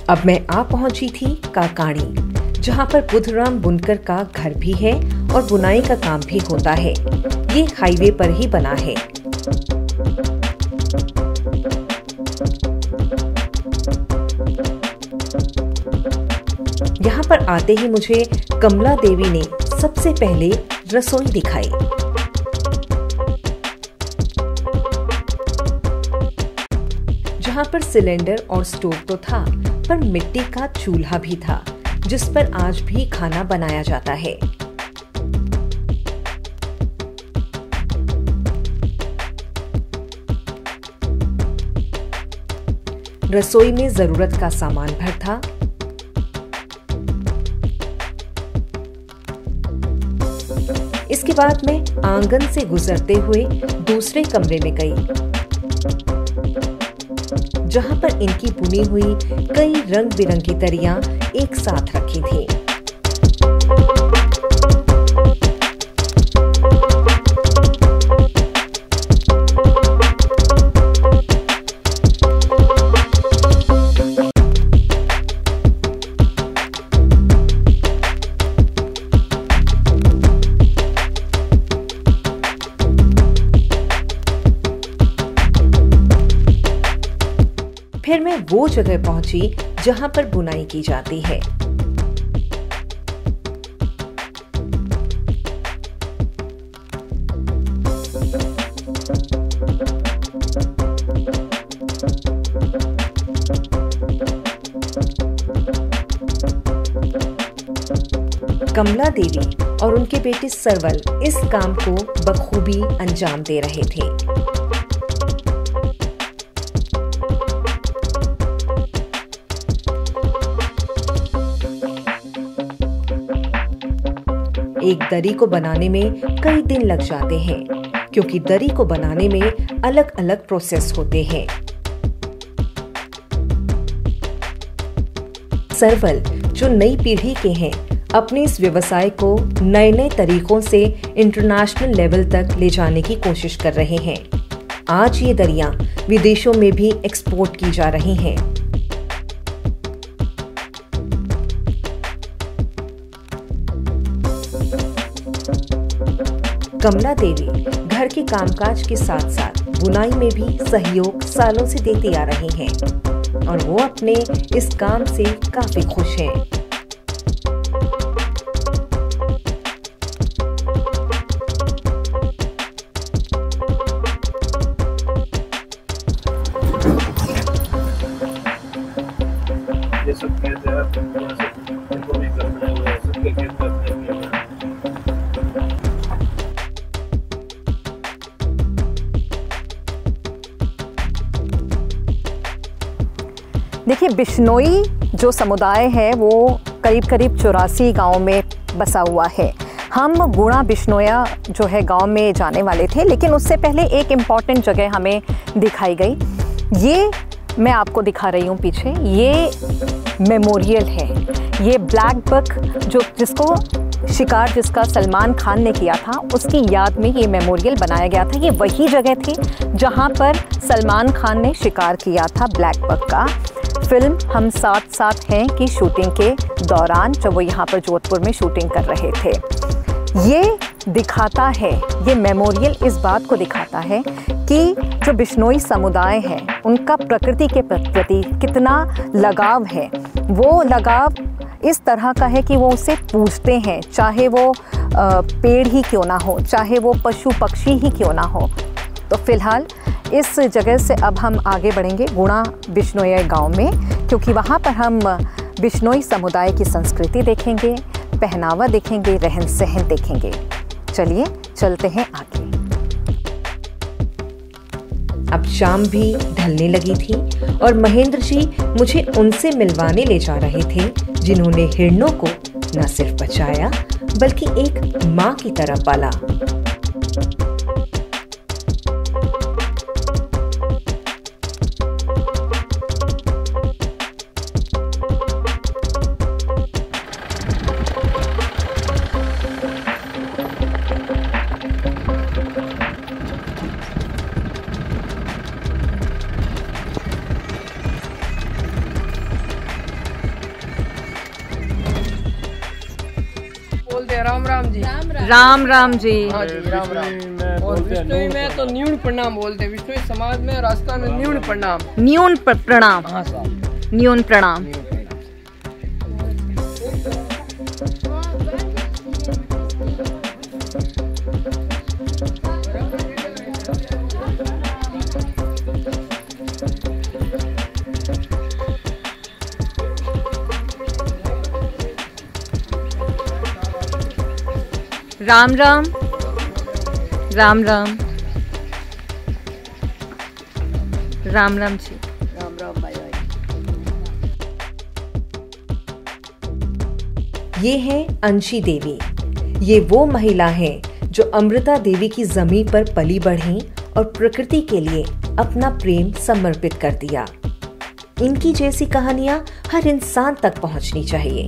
अब मैं आ पहुंची थी काकाणी, जहां पर बुधराम बुनकर का घर भी है और बुनाई का काम भी होता है। ये हाईवे पर ही बना है। यहाँ पर आते ही मुझे कमला देवी ने सबसे पहले रसोई दिखाई। जहाँ पर सिलेंडर और स्टोव तो था, पर मिट्टी का चूल्हा भी था, जिस पर आज भी खाना बनाया जाता है। रसोई में जरूरत का सामान भर था। इसके बाद मैं आंगन से गुजरते हुए दूसरे कमरे में गई, जहां पर इनकी बुनी हुई कई रंग बिरंगी दरियां एक साथ रखी थी। फिर मैं वो जगह पहुंची जहां पर बुनाई की जाती है। कमला देवी और उनके बेटे सरवल इस काम को बखूबी अंजाम दे रहे थे। एक दरी को बनाने में कई दिन लग जाते हैं, क्योंकि दरी को बनाने में अलग अलग प्रोसेस होते हैं। सरवल, जो नई पीढ़ी के हैं, अपने इस व्यवसाय को नए नए तरीकों से इंटरनेशनल लेवल तक ले जाने की कोशिश कर रहे हैं। आज ये दरियां विदेशों में भी एक्सपोर्ट की जा रही हैं। कमला देवी घर के कामकाज के साथ साथ बुनाई में भी सहयोग सालों से देती आ रही हैं और वो अपने इस काम से काफी खुश हैं। ये सब कहते हैं देखिए, बिश्नोई जो समुदाय है वो करीब करीब 84 गाँव में बसा हुआ है। हम गुणा बिश्नोया जो है गांव में जाने वाले थे, लेकिन उससे पहले एक इम्पॉर्टेंट जगह हमें दिखाई गई। ये मैं आपको दिखा रही हूँ पीछे, ये मेमोरियल है। ये ब्लैक बक जिसको शिकार जिसका सलमान खान ने किया था, उसकी याद में ये मेमोरियल बनाया गया था। ये वही जगह थी जहाँ पर सलमान खान ने शिकार किया था ब्लैक बक का। फिल्म हम साथ साथ हैं की शूटिंग के दौरान जब वो यहाँ पर जोधपुर में शूटिंग कर रहे थे, ये दिखाता है, ये मेमोरियल इस बात को दिखाता है कि जो बिश्नोई समुदाय है उनका प्रकृति के प्रति कितना लगाव है। वो लगाव इस तरह का है कि वो उसे पूजते हैं, चाहे वो पेड़ ही क्यों ना हो, चाहे वो पशु पक्षी ही क्यों ना हो। तो फिलहाल इस जगह से अब हम आगे बढ़ेंगे गुणा बिश्नोई गांव में, क्योंकि वहाँ पर हम बिश्नोई समुदाय की संस्कृति देखेंगे, पहनावा देखेंगे, रहन सहन देखेंगे। चलिए चलते हैं आगे। अब शाम भी ढलने लगी थी और महेंद्र जी मुझे उनसे मिलवाने ले जा रहे थे जिन्होंने हिरणों को न सिर्फ बचाया बल्कि एक माँ की तरह पाला। राम राम जी। राम राम जी। हाँ जी, राम राम। और विष्णुई में तो न्यून प्रणाम बोलते हैं, विष्णुई समाज में राजस्थान में न्यून प्रणाम। न्यून प्रणाम। हाँ साहब, न्यून प्रणाम। राम राम। राम राम। राम राम जी। राम राम भाई भाई। ये है अंशी देवी। ये वो महिला है जो अमृता देवी की जमीन पर पली बढ़ी और प्रकृति के लिए अपना प्रेम समर्पित कर दिया। इनकी जैसी कहानियां हर इंसान तक पहुंचनी चाहिए।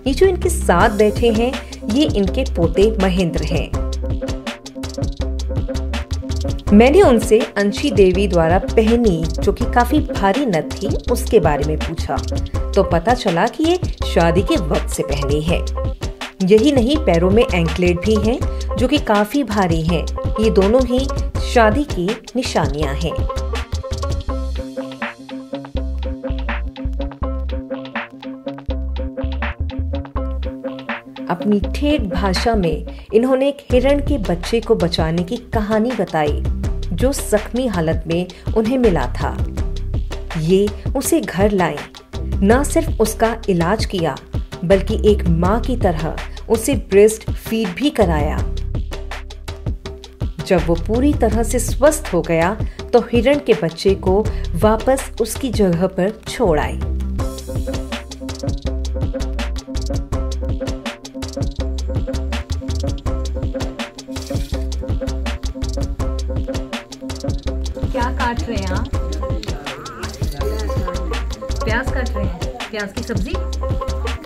ये जो इनके साथ बैठे हैं, ये इनके पोते महेंद्र हैं। मैंने उनसे अंशी देवी द्वारा पहनी जो कि काफी भारी नथ थी उसके बारे में पूछा, तो पता चला कि ये शादी के वक्त से पहनी है। यही नहीं, पैरों में एंकलेट भी हैं जो कि काफी भारी हैं। ये दोनों ही शादी की निशानियां हैं। अपनी ठेठ भाषा में इन्होंने एक हिरण के बच्चे को बचाने की कहानी बताई जो जख्मी हालत में उन्हें मिला था। ये उसे घर लाए, न सिर्फ उसका इलाज किया बल्कि एक माँ की तरह उसे ब्रेस्ट फीड भी कराया। जब वो पूरी तरह से स्वस्थ हो गया तो हिरण के बच्चे को वापस उसकी जगह पर छोड़ आए। क्या काट रहे हैं आप? प्याज काट रहे हैं। प्याज की सब्जी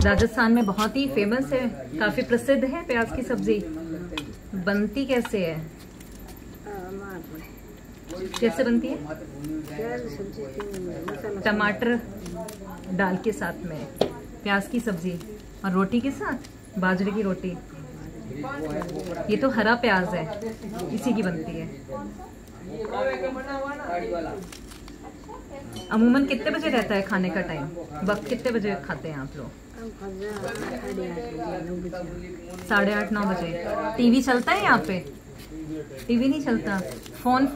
राजस्थान में बहुत ही फेमस है, काफी प्रसिद्ध है। प्याज की सब्जी बनती कैसे है? कैसे बनती है? टमाटर डाल के साथ में प्याज की सब्जी और रोटी के साथ बाजरे की रोटी। ये तो हरा प्याज है, इसी की बनती है। अमूमन कितने बजे रहता है खाने का टाइम? वक्त कितने बजे खाते हैं आप लोग? 8:30-9 बजे। टीवी चलता है यहाँ पे? टीवी नहीं चलता। फोन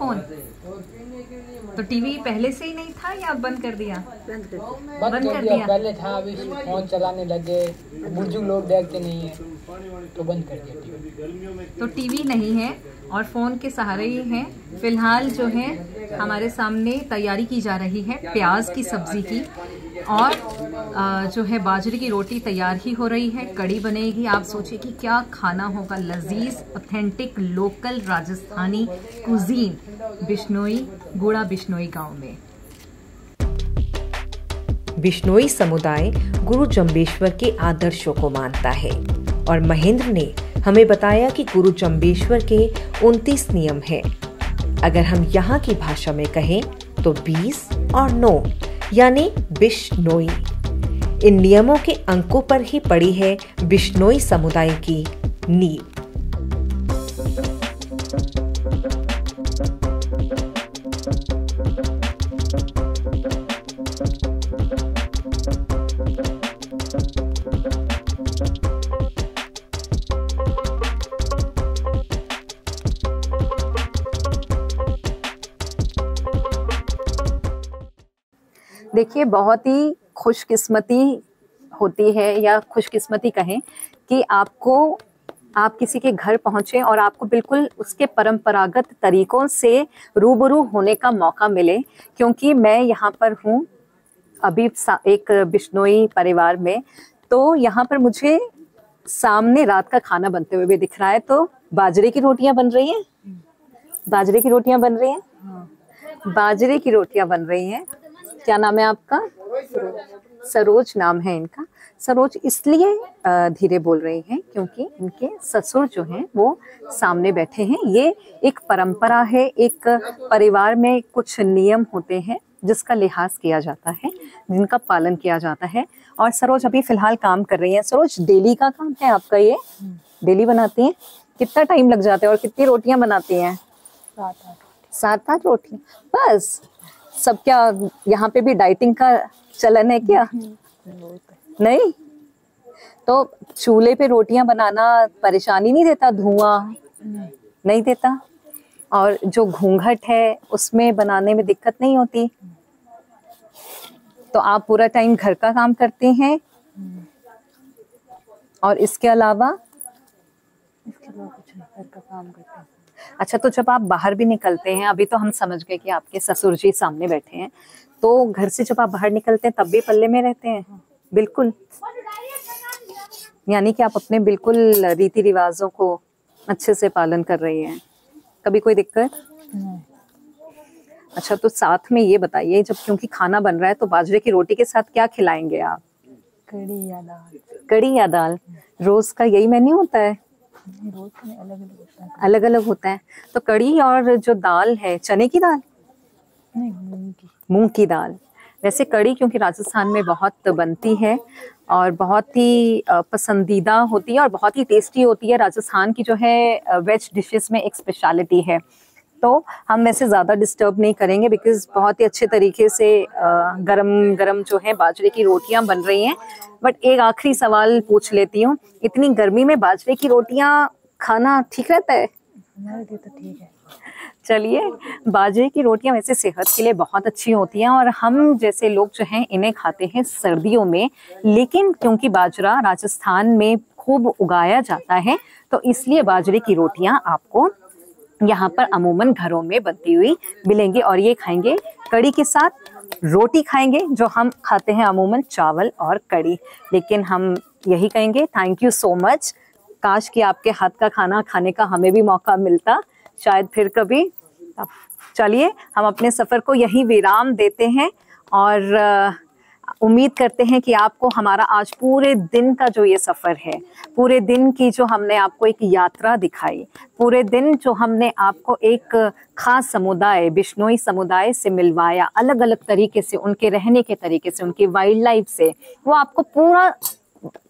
तो टीवी पहले से ही नहीं था या बंद कर दिया? बंद कर दिया। पहले था, अभी फोन चलाने लगे, बुजुर्ग लोग देखते नहीं है तो बंद कर दिया टीवी। तो टीवी नहीं है और फोन के सहारे ही है। फिलहाल जो है हमारे सामने तैयारी की जा रही है प्याज की सब्जी की, और जो है बाजरे की रोटी तैयार ही हो रही है। कड़ी बनेगी। आप सोचिए कि क्या खाना होगा। लजीज authentic local Rajasthani cuisine Bishnoi, गुड़ा बिश्नोई गांव में। बिश्नोई समुदाय गुरु जंबेश्वर के आदर्शों को मानता है और महेंद्र ने हमें बताया कि गुरु जंबेश्वर के 29 नियम हैं। अगर हम यहाँ की भाषा में कहें तो 20 और 9 यानी बिश्नोई। इन नियमों के अंकों पर ही पड़ी है बिश्नोई समुदाय की नींव। देखिए, बहुत ही खुशकिस्मती होती है, या खुशकिस्मती कहें कि आप किसी के घर पहुंचे और आपको बिल्कुल उसके परंपरागत तरीकों से रूबरू होने का मौका मिले, क्योंकि मैं यहाँ पर हूँ अभी एक बिश्नोई परिवार में। तो यहाँ पर मुझे सामने रात का खाना बनते हुए भी दिख रहा है। तो बाजरे की रोटियां बन रही हैं, बाजरे की रोटियां बन रही हैं, बाजरे की रोटियां बन रही हैं। क्या नाम है आपका? सरोज नाम है इनका। सरोज इसलिए धीरे बोल रही हैं क्योंकि इनके ससुर जो हैं वो सामने बैठे हैं। ये एक परंपरा है, एक परिवार में कुछ नियम होते हैं जिसका लिहाज किया जाता है, जिनका पालन किया जाता है। और सरोज अभी फिलहाल काम कर रही है। सरोज, डेली का काम है आपका ये? डेली बनाती हैं? कितना टाइम लग जाता है और कितनी रोटियां बनाती हैं? 7-8 रोटियां बस? सब क्या यहाँ पे भी डाइटिंग का चलन है क्या? नहीं? तो चूल्हे पे रोटियां बनाना परेशानी नहीं देता? धुआं नहीं देता? और जो घूंघट है उसमें बनाने में दिक्कत नहीं होती? तो आप पूरा टाइम घर का काम करते हैं और इसके अलावा कुछ नहीं, घर का काम करते हैं। अच्छा, तो जब आप बाहर भी निकलते हैं, अभी तो हम समझ गए कि आपके ससुर जी सामने बैठे हैं, तो घर से जब आप बाहर निकलते हैं तब भी पल्ले में रहते हैं? बिल्कुल, यानी कि आप अपने बिल्कुल रीति रिवाजों को अच्छे से पालन कर रही हैं। कभी कोई दिक्कत? अच्छा, तो साथ में ये बताइए, जब क्योंकि खाना बन रहा है तो बाजरे की रोटी के साथ क्या खिलाएंगे आप? कड़ी या दाल। कड़ी या दाल? रोज का यही मेन्यू होता है? रोज में अलग अलग होता है। अलग अलग होता है। तो कड़ी और जो दाल है, चने की दाल? नहीं, मूंग की दाल। वैसे कड़ी क्योंकि राजस्थान में बहुत बनती है और बहुत ही पसंदीदा होती है और बहुत ही टेस्टी होती है। राजस्थान की जो है वेज डिशेस में एक स्पेशलिटी है। तो हम वैसे ज़्यादा डिस्टर्ब नहीं करेंगे बिकॉज़ बहुत ही अच्छे तरीके से गरम गरम जो है बाजरे की रोटियां बन रही हैं। बट एक आखिरी सवाल पूछ लेती हूँ, इतनी गर्मी में बाजरे की रोटियां खाना ठीक रहता है? हमारे लिए तो ठीक है। चलिए, बाजरे की रोटियां वैसे सेहत के लिए बहुत अच्छी होती हैं और हम जैसे लोग जो हैं इन्हें खाते हैं सर्दियों में, लेकिन क्योंकि बाजरा राजस्थान में खूब उगाया जाता है तो इसलिए बाजरे की रोटियां आपको यहाँ पर अमूमन घरों में बनती हुई मिलेंगी। और ये खाएंगे कड़ी के साथ, रोटी खाएंगे जो हम खाते हैं अमूमन चावल और कड़ी। लेकिन हम यही कहेंगे, थैंक यू सो मच। काश कि आपके हाथ का खाना खाने का हमें भी मौका मिलता, शायद फिर कभी। अब चलिए, हम अपने सफ़र को यहीं विराम देते हैं और उम्मीद करते हैं कि आपको हमारा आज पूरे दिन का जो ये सफ़र है, पूरे दिन की जो हमने आपको एक यात्रा दिखाई, पूरे दिन जो हमने आपको एक ख़ास समुदाय, बिश्नोई समुदाय से मिलवाया, अलग अलग तरीके से उनके रहने के तरीके से, उनकी वाइल्ड लाइफ से, वो आपको पूरा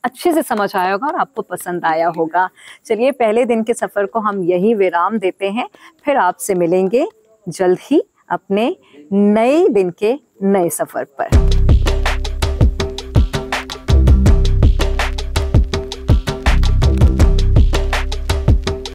अच्छे से समझ आया होगा और आपको पसंद आया होगा। चलिए, पहले दिन के सफ़र को हम यही विराम देते हैं, फिर आपसे मिलेंगे जल्द ही अपने नए दिन के नए सफ़र पर।